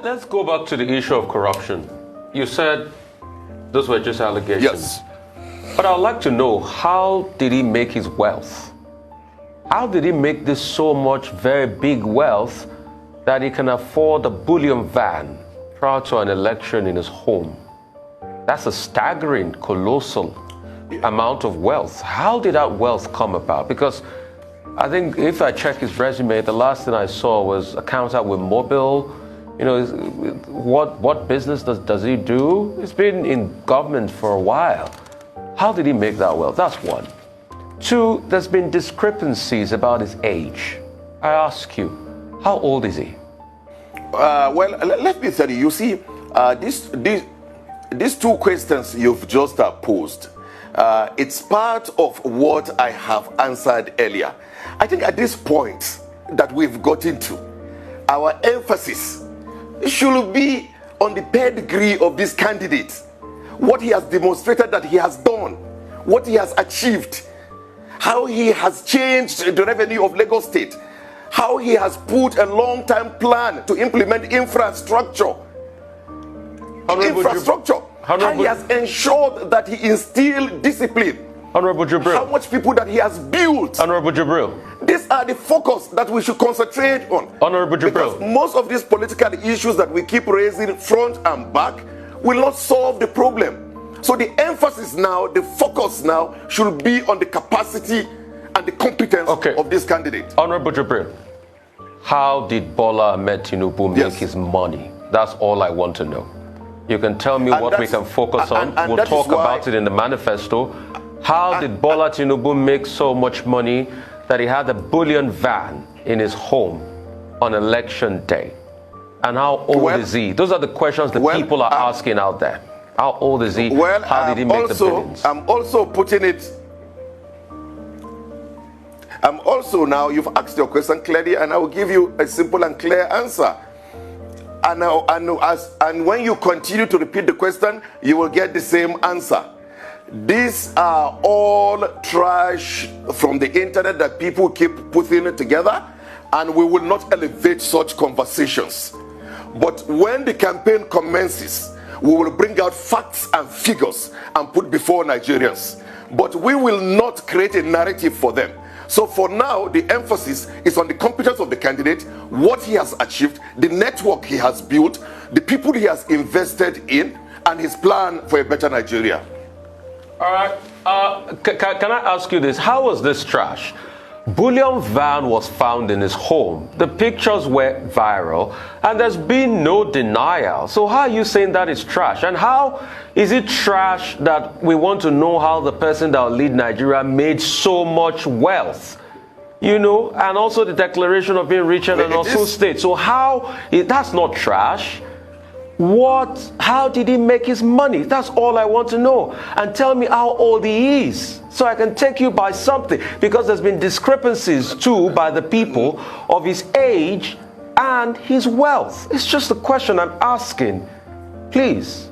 Let's go back to the issue of corruption. You said those were just allegations. Yes. But I'd like to know, how did he make his wealth? How did he make this so much very big wealth that he can afford a bullion van prior to an election in his home? That's a staggering, colossal amount of wealth. How did that wealth come about? Because I think if I check his resume, the last thing I saw was accountant with Mobile. You know, what business does he do? He's been in government for a while. How did he make that wealth? That's one. Two, there's been discrepancies about his age. I ask you, how old is he? Well, let me tell you, you see, these two questions you've just posed, it's part of what I have answered earlier. I think at this point that we've gotten to, our emphasis should be on the pedigree of this candidate, what he has demonstrated that he has done, what he has achieved, how he has changed the revenue of Lagos State, how he has put a long-term plan to implement infrastructure. How he has ensured that he instilled discipline. Honorable Jibril. How much people that he has built. Honorable Jibril. These are the focus that we should concentrate on. Honorable Jibril. Because most of these political issues that we keep raising front and back will not solve the problem. So the emphasis now, the focus now, should be on the capacity and the competence of this candidate. Honorable Jibril, how did Bola Ahmed Tinubu make his money? That's all I want to know. You can tell me what we can focus on. We'll talk about it in the manifesto. How did Bola Tinubu make so much money that he had a bullion van in his home on election day? And how old is he? Those are the questions the people are asking out there. How old is he? How did he make the billions? I'm also putting it. I'm also now, you've asked your question clearly, and I will give you a simple and clear answer. And when you continue to repeat the question, you will get the same answer. These are all trash from the internet that people keep putting it together, and we will not elevate such conversations. But when the campaign commences, we will bring out facts and figures and put before Nigerians. But we will not create a narrative for them. So for now, the emphasis is on the competence of the candidate, what he has achieved, the network he has built, the people he has invested in, and his plan for a better Nigeria. All right. Can I ask you this? How was this trash? Bullion van was found in his home. The pictures were viral, and there's been no denial. So how are you saying that is trash? And how is it trash that we want to know how the person that will lead Nigeria made so much wealth? You know, and also the declaration of being richer than Osun State. So that's not trash. How did he make his money? That's all I want to know. And tell me how old he is, so I can take you by something. Because there's been discrepancies too by the people of his age and his wealth. It's just a question I'm asking. Please.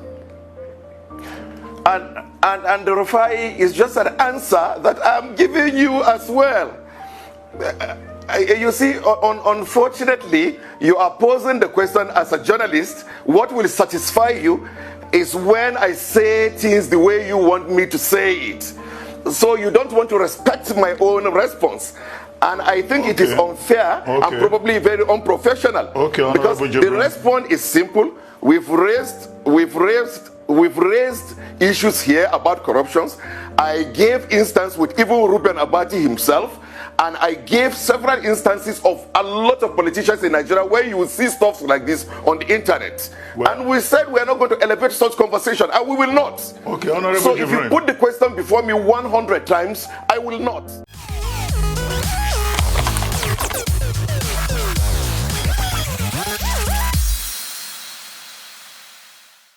And the Rufai is just an answer that I'm giving you as well. You see, unfortunately, you are posing the question as a journalist. What will satisfy you is when I say things the way you want me to say it. So you don't want to respect my own response. And I think it is unfair and probably very unprofessional. Because the response is simple. We've raised issues here about corruptions. I gave instance with even Ruben Abati himself. And I gave several instances of a lot of politicians in Nigeria where you will see stuff like this on the internet. And we said we are not going to elevate such conversation, and we will not. Okay, Honorable So if you put the question before me 100 times, I will not.